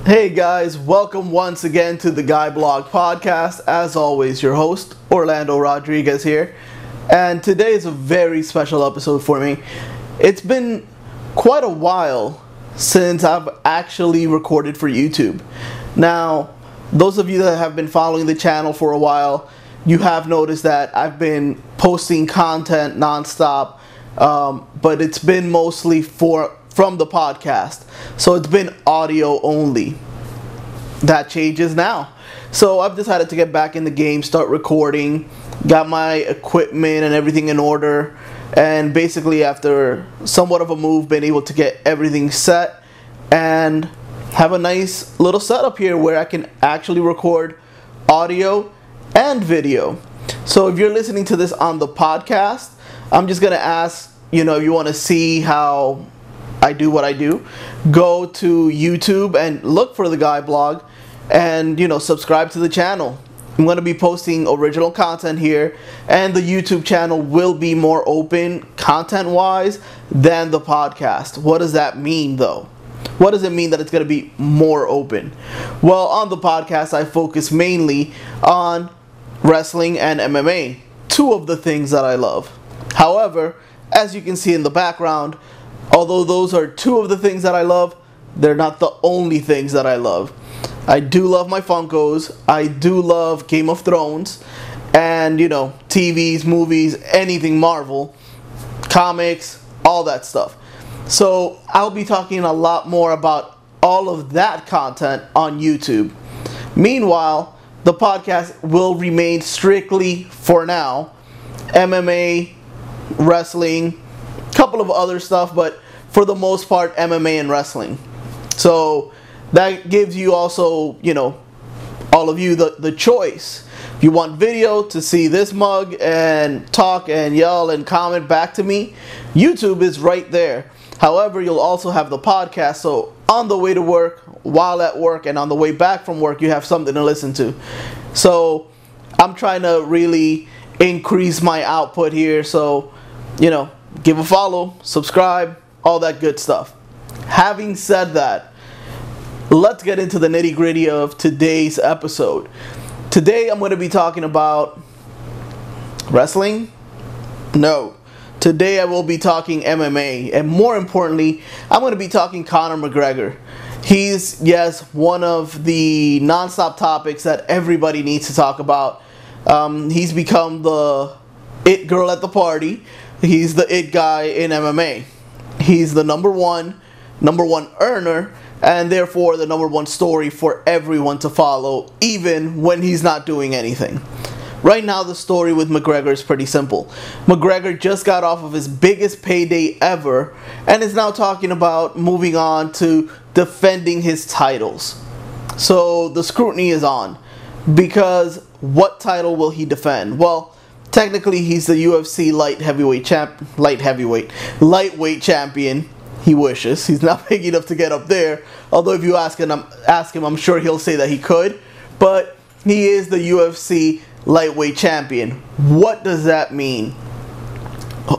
Hey guys, welcome once again to the Guy Blog Podcast. As always, your host, Orlando Rodriguez here. And today is a very special episode for me. It's been quite a while since I've actually recorded for YouTube. Now, those of you that have been following the channel for a while, you have noticed that I've been posting content nonstop, but it's been mostly from the podcast. So it's been audio only. That changes now. So I've decided to get back in the game, start recording, got my equipment and everything in order, and basically after somewhat of a move, been able to get everything set and have a nice little setup here where I can actually record audio and video. So if you're listening to this on the podcast, I'm just gonna ask, if you want to see how I do what I do, go to YouTube and look for the Guy Blog and subscribe to the channel. I'm going to be posting original content here, and the YouTube channel will be more open content wise than the podcast. What does that mean though? What does it mean that it's going to be more open? Well, on the podcast I focus mainly on wrestling and MMA, two of the things that I love. However, as you can see in the background, although those are two of the things that I love, they're not the only things that I love. I do love my Funkos. I do love Game of Thrones and, TVs, movies, anything Marvel, comics, all that stuff. So I'll be talking a lot more about all of that content on YouTube. Meanwhile, the podcast will remain strictly, for now, MMA, wrestling, couple of other stuff, but for the most part MMA and wrestling. So that gives you also, all of you the choice. If you want video to see this mug and talk and yell and comment back to me, YouTube is right there. However, you'll also have the podcast, so on the way to work, while at work, and on the way back from work, you have something to listen to. So I'm trying to really increase my output here, so give a follow, subscribe, all that good stuff. Having said that, let's get into the nitty-gritty of today's episode. Today I'm going to be talking about wrestling? No. Today I will be talking MMA, and more importantly, I'm going to be talking Conor McGregor. He's, yes, one of the non-stop topics that everybody needs to talk about. He's become the it girl at the party. He's the it guy in MMA. He's the number one earner, and therefore the number one story for everyone to follow, even when he's not doing anything. Right now, the story with McGregor is pretty simple. McGregor just got off of his biggest payday ever, and is now talking about moving on to defending his titles. So the scrutiny is on, because what title will he defend? Well, technically, he's the UFC lightweight champion. He wishes. He's not big enough to get up there. Although if you ask him, I'm sure he'll say that he could. But he is the UFC lightweight champion. What does that mean?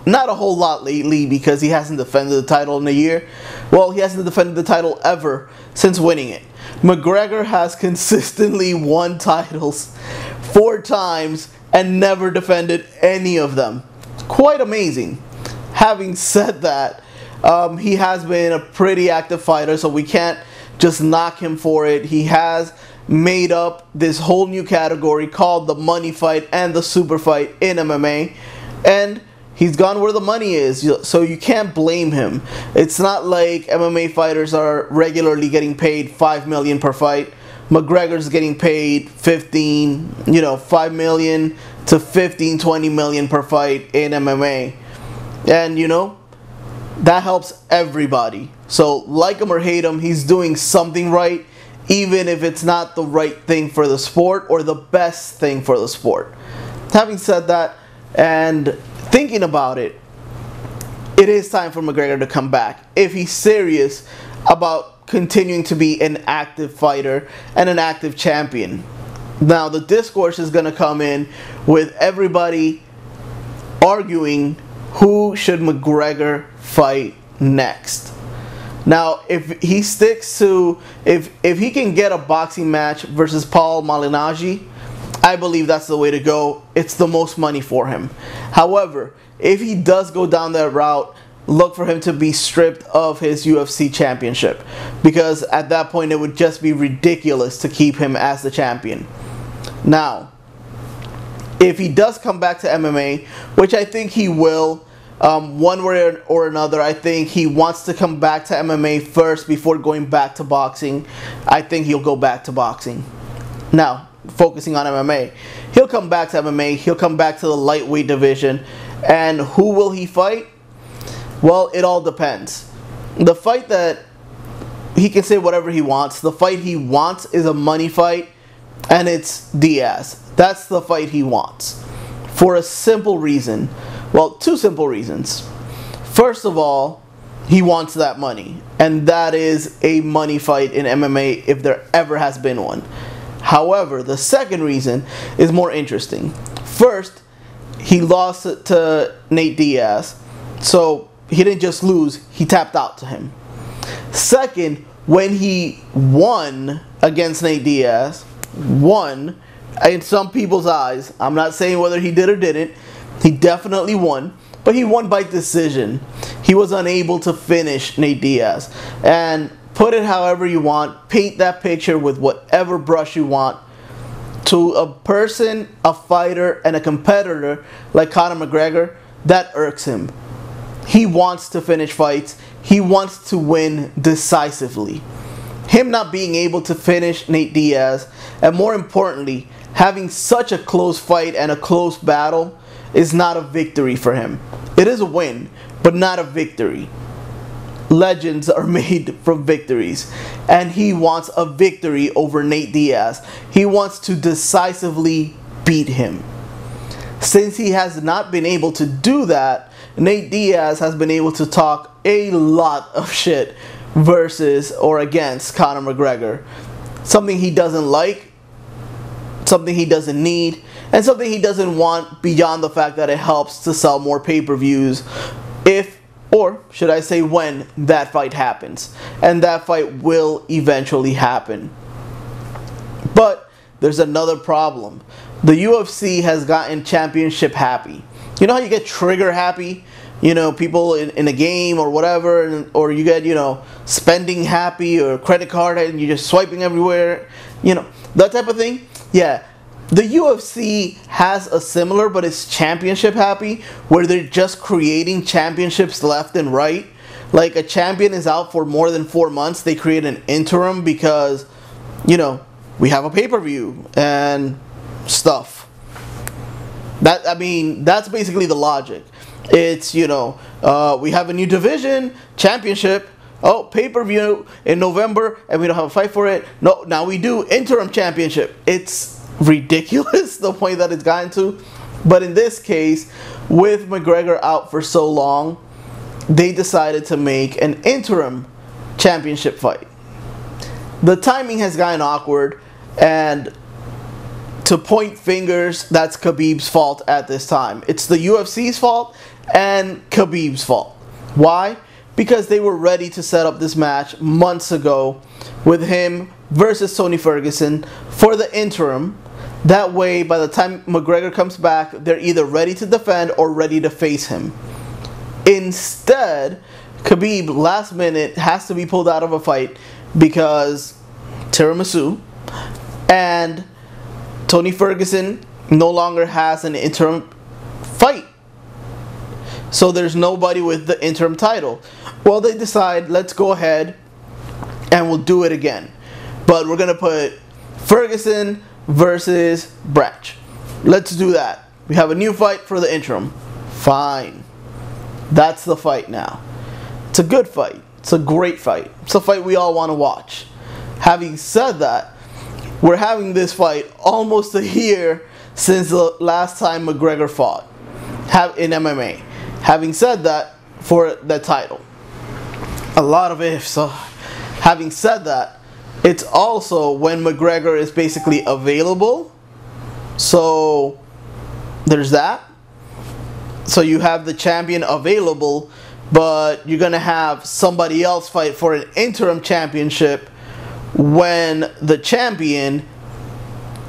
Not a whole lot lately, because he hasn't defended the title in a year. Well, he hasn't defended the title ever since winning it. McGregor has consistently won titles 4 times and never defended any of them. Quite amazing. Having said that, he has been a pretty active fighter, so we can't just knock him for it. He has made up this whole new category called the money fight and the super fight in MMA, and he's gone where the money is, so you can't blame him. It's not like MMA fighters are regularly getting paid $5 million per fight. McGregor's getting paid 5 million to 15, 20 million per fight in MMA. And that helps everybody. So like him or hate him, he's doing something right, even if it's not the right thing for the sport or the best thing for the sport. Having said that, and thinking about it, it is time for McGregor to come back if he's serious about continuing to be an active fighter and an active champion. Now, the discourse is going to come in with everybody arguing who should McGregor fight next. Now, if he sticks to, if he can get a boxing match versus Paul Malignaggi, I believe that's the way to go. It's the most money for him. However, if he does go down that route, look for him to be stripped of his UFC championship, because at that point it would just be ridiculous to keep him as the champion. Now, if he does come back to MMA, which I think he will, one way or another, I think he wants to come back to MMA first before going back to boxing. I think he'll go back to boxing. Now, focusing on MMA, he'll come back to MMA, he'll come back to the lightweight division, and who will he fight? Well, it all depends. The fight that he can say whatever he wants, the fight he wants is a money fight, and it's Diaz. That's the fight he wants. For a simple reason. Well, two simple reasons. First of all, he wants that money, and that is a money fight in MMA if there ever has been one. However, the second reason is more interesting. First, he lost to Nate Diaz, so he didn't just lose, he tapped out to him. Second, when he won against Nate Diaz, won in some people's eyes, I'm not saying whether he did or didn't, he definitely won, but he won by decision. He was unable to finish Nate Diaz. And put it however you want, paint that picture with whatever brush you want. To a person, a fighter, and a competitor like Conor McGregor, that irks him. He wants to finish fights. He wants to win decisively. Him not being able to finish Nate Diaz, and more importantly, having such a close fight and a close battle, is not a victory for him. It is a win, but not a victory. Legends are made from victories, and he wants a victory over Nate Diaz. He wants to decisively beat him. Since he has not been able to do that, Nate Diaz has been able to talk a lot of shit versus or against Conor McGregor. Something he doesn't like, something he doesn't need, and something he doesn't want beyond the fact that it helps to sell more pay-per-views if, or should I say when, that fight happens. And that fight will eventually happen. But there's another problem. The UFC has gotten championship happy. You know how you get trigger happy? You know, people in a game or whatever, or you get, you know, spending happy or credit card and you're just swiping everywhere. You know, that type of thing. Yeah. The UFC has a similar, but it's championship happy, where they're just creating championships left and right. Like a champion is out for more than 4 months, they create an interim because, you know, we have a pay-per-view and stuff. That, I mean, that's basically the logic. It's, you know, we have a new division, championship, oh, pay-per-view in November, and we don't have a fight for it. No, now we do interim championship. It's ridiculous the point that it's gotten to. But in this case, with McGregor out for so long, they decided to make an interim championship fight. The timing has gotten awkward, and to point fingers, that's Khabib's fault at this time. It's the UFC's fault and Khabib's fault. Why? Because they were ready to set up this match months ago with him versus Tony Ferguson for the interim. That way, by the time McGregor comes back, they're either ready to defend or ready to face him. Instead, Khabib, last minute, has to be pulled out of a fight because tiramisu, and Tony Ferguson no longer has an interim fight. So there's nobody with the interim title. Well, they decide, let's go ahead and we'll do it again. But we're going to put Ferguson versus Branch. Let's do that. We have a new fight for the interim. Fine. That's the fight now. It's a good fight. It's a great fight. It's a fight we all want to watch. Having said that, we're having this fight almost a year since the last time McGregor fought in MMA. Having said that, for the title. A lot of ifs. Having said that, it's also when McGregor is basically available. So there's that. So you have the champion available but you're going to have somebody else fight for an interim championship when the champion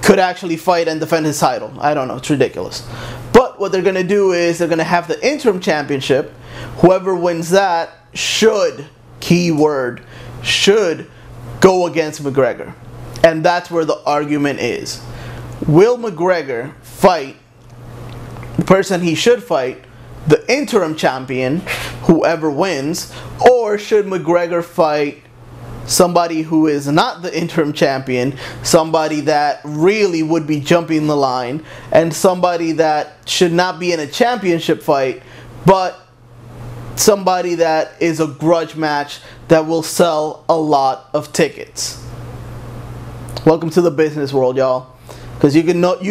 could actually fight and defend his title. I don't know, it's ridiculous. But what they're going to do is they're going to have the interim championship. Whoever wins that should, keyword, should go against McGregor. And that's where the argument is. Will McGregor fight the person he should fight, the interim champion, whoever wins, or should McGregor fight somebody who is not the interim champion, somebody that really would be jumping the line, and somebody that should not be in a championship fight, but somebody that is a grudge match that will sell a lot of tickets. Welcome to the business world, y'all. Because you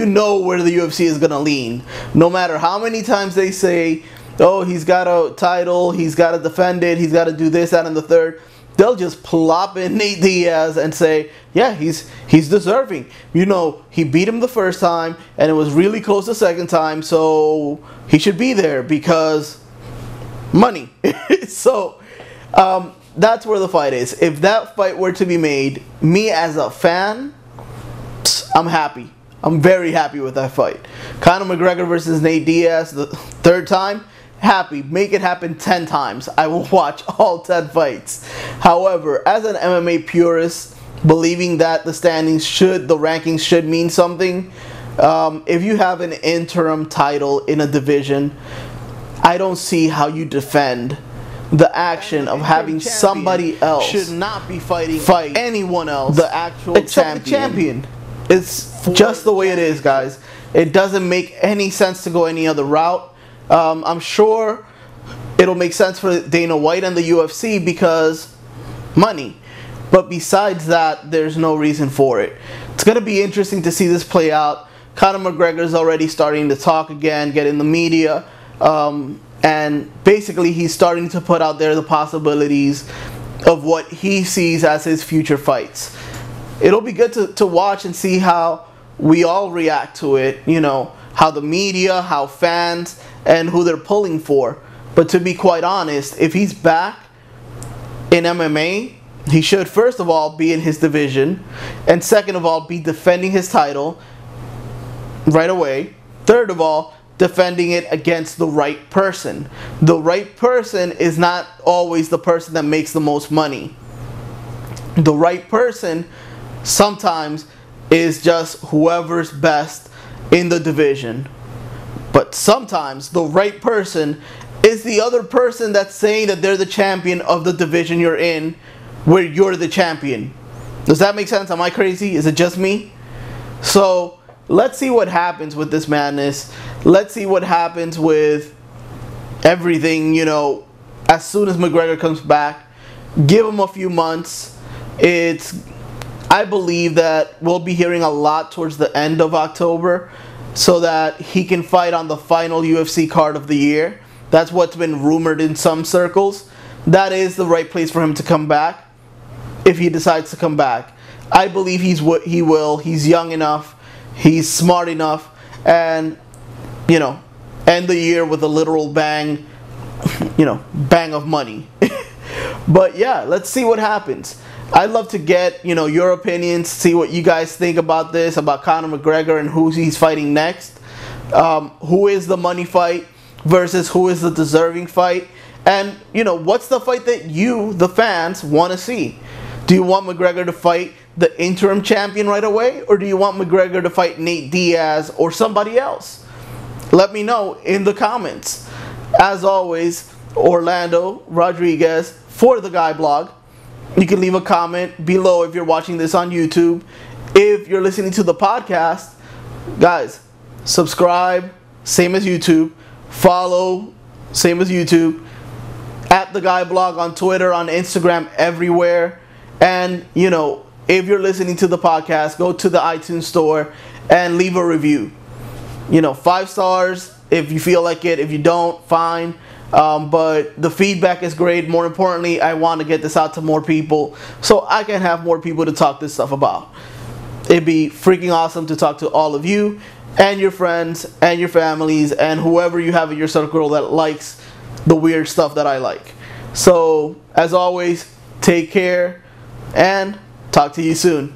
know where the UFC is gonna lean. No matter how many times they say, oh, he's got a title, he's got to defend it, he's got to do this, that, and the third, they'll just plop in Nate Diaz and say, yeah, he's deserving. You know, he beat him the first time, and it was really close the second time, so he should be there because money. So that's where the fight is. If that fight were to be made, me as a fan, I'm happy. I'm very happy with that fight. Conor McGregor versus Nate Diaz, the third time, happy. Make it happen 10 times. I will watch all 10 fights. However, as an MMA purist, believing that the rankings should mean something, if you have an interim title in a division, I don't see how you defend the action of having somebody else should not be fight anyone else, the actual champion. It's just the way it is, guys. It doesn't make any sense to go any other route. I'm sure it'll make sense for Dana White and the UFC because money. But besides that, there's no reason for it. It's going to be interesting to see this play out. Conor McGregor's already starting to talk again, get in the media. And basically he's starting to put out there the possibilities of what he sees as his future fights. It'll be good to watch and see how we all react to it, you know, how the media, how fans, and who they're pulling for. But to be quite honest, if he's back in MMA, he should first of all be in his division, and second of all be defending his title right away. Third of all, defending it against the right person. The right person is not always the person that makes the most money. The right person sometimes is just whoever's best in the division. But sometimes the right person is the other person that's saying that they're the champion of the division you're in, where you're the champion. Does that make sense? Am I crazy? Is it just me? So let's see what happens with this madness. Let's see what happens with everything, you know, as soon as McGregor comes back. Give him a few months. I believe that we'll be hearing a lot towards the end of October so that he can fight on the final UFC card of the year. That's what's been rumored in some circles. That is the right place for him to come back if he decides to come back. I believe he will. He's young enough. He's smart enough. And, you know, end the year with a literal bang, you know, bang of money. But yeah, let's see what happens. I'd love to get, you know, your opinions, see what you guys think about this, about Conor McGregor and who he's fighting next. Who is the money fight versus who is the deserving fight? And, you know, what's the fight that you, the fans, want to see? Do you want McGregor to fight the interim champion right away? Or do you want McGregor to fight Nate Diaz or somebody else? Let me know in the comments. As always, Orlando Rodriguez for the Guy Blog. You can leave a comment below if you're watching this on YouTube. If you're listening to the podcast, guys, subscribe, same as YouTube. Follow, same as YouTube. At the Guy Blog on Twitter, on Instagram, everywhere. And, you know, if you're listening to the podcast, go to the iTunes store and leave a review. You know, 5 stars if you feel like it. If you don't, fine. But the feedback is great. More importantly, I want to get this out to more people so I can have more people to talk this stuff about. It'd be freaking awesome to talk to all of you and your friends and your families and whoever you have in your circle that likes the weird stuff that I like. So, as always, take care and talk to you soon.